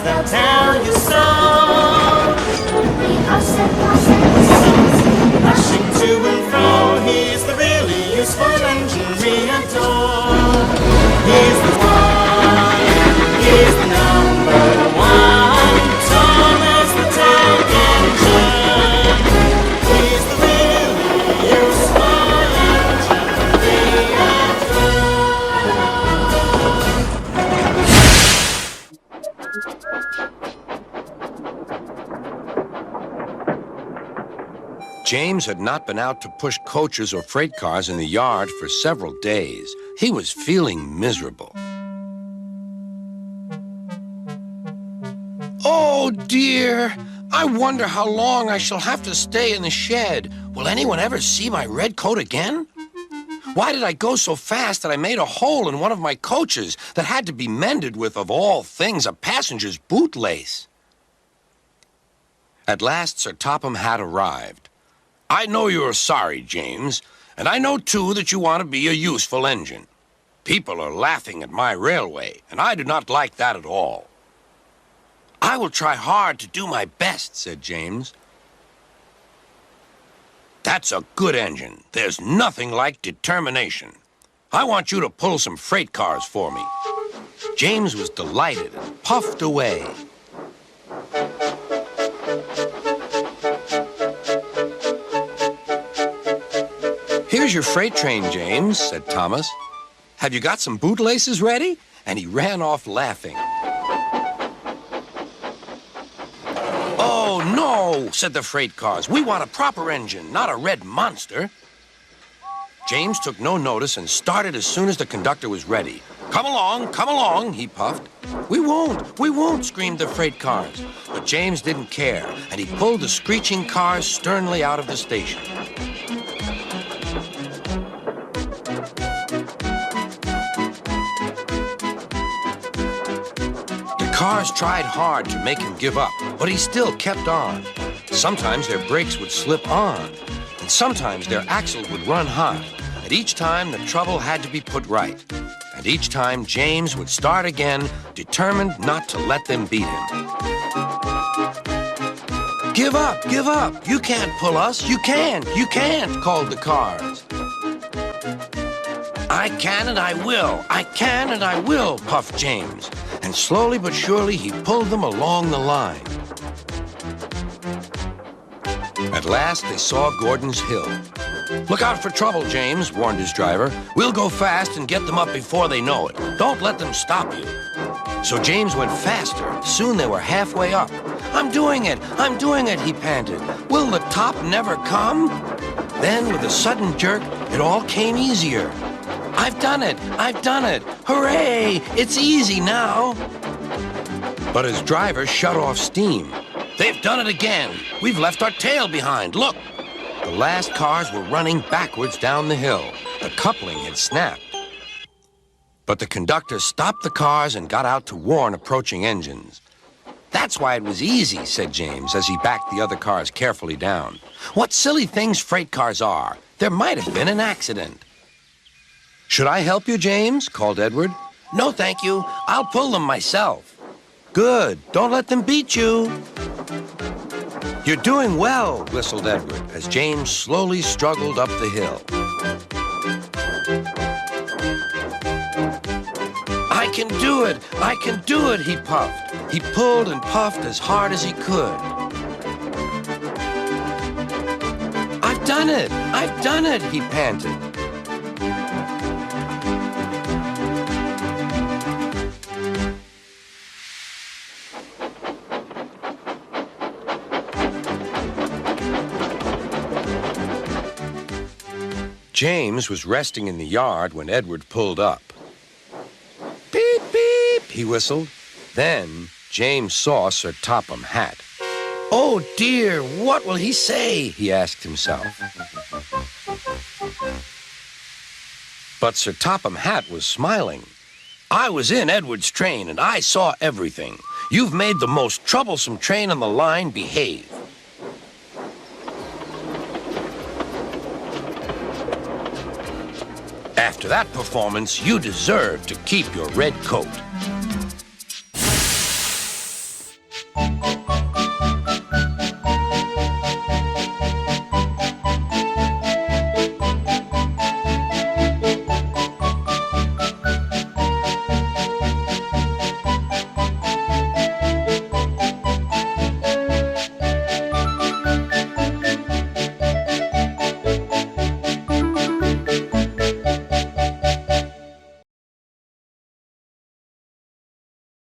they'll tell you so. Rushing to and fro, he's the really useful engine we adore. He's the one, he's the number one. Thomas the Tank Engine. He's the really useful engine we adore. James had not been out to push coaches or freight cars in the yard for several days. He was feeling miserable. Oh, dear. I wonder how long I shall have to stay in the shed. Will anyone ever see my red coat again? Why did I go so fast that I made a hole in one of my coaches that had to be mended with, of all things, a passenger's bootlace? At last, Sir Topham Hatt arrived. I know you're sorry, James, and I know, too, that you want to be a useful engine. People are laughing at my railway, and I do not like that at all. I will try hard to do my best, said James. That's a good engine. There's nothing like determination. I want you to pull some freight cars for me. James was delighted and puffed away. Here's your freight train, James, said Thomas. Have you got some bootlaces ready? And he ran off laughing. Oh, no, said the freight cars. We want a proper engine, not a red monster. James took no notice and started as soon as the conductor was ready. Come along, he puffed. We won't, screamed the freight cars. But James didn't care, and he pulled the screeching cars sternly out of the station. The cars tried hard to make him give up, but he still kept on. Sometimes their brakes would slip on, and sometimes their axle would run hot, and each time the trouble had to be put right. And each time James would start again, determined not to let them beat him. Give up, you can't pull us, you can't, called the cars. I can and I will, puffed James. And slowly but surely he pulled them along the line. At last they saw Gordon's Hill. Look out for trouble, James, warned his driver. We'll go fast and get them up before they know it. Don't let them stop you. So James went faster. Soon they were halfway up. I'm doing it, he panted. Will the top never come? Then, with a sudden jerk, it all came easier. I've done it! Hooray! It's easy now! But his driver shut off steam. They've done it again! We've left our tail behind, look! The last cars were running backwards down the hill. The coupling had snapped. But the conductor stopped the cars and got out to warn approaching engines. That's why it was easy, said James, as he backed the other cars carefully down. What silly things freight cars are! There might have been an accident. Should I help you, James? Called Edward. No, thank you. I'll pull them myself. Good. Don't let them beat you. You're doing well, whistled Edward, as James slowly struggled up the hill. I can do it, he puffed. He pulled and puffed as hard as he could. I've done it, he panted. James was resting in the yard when Edward pulled up. Beep, beep, he whistled. Then James saw Sir Topham Hatt. Oh, dear, what will he say? He asked himself. But Sir Topham Hatt was smiling. I was in Edward's train, and I saw everything. You've made the most troublesome train on the line behave. After that performance, you deserve to keep your red coat.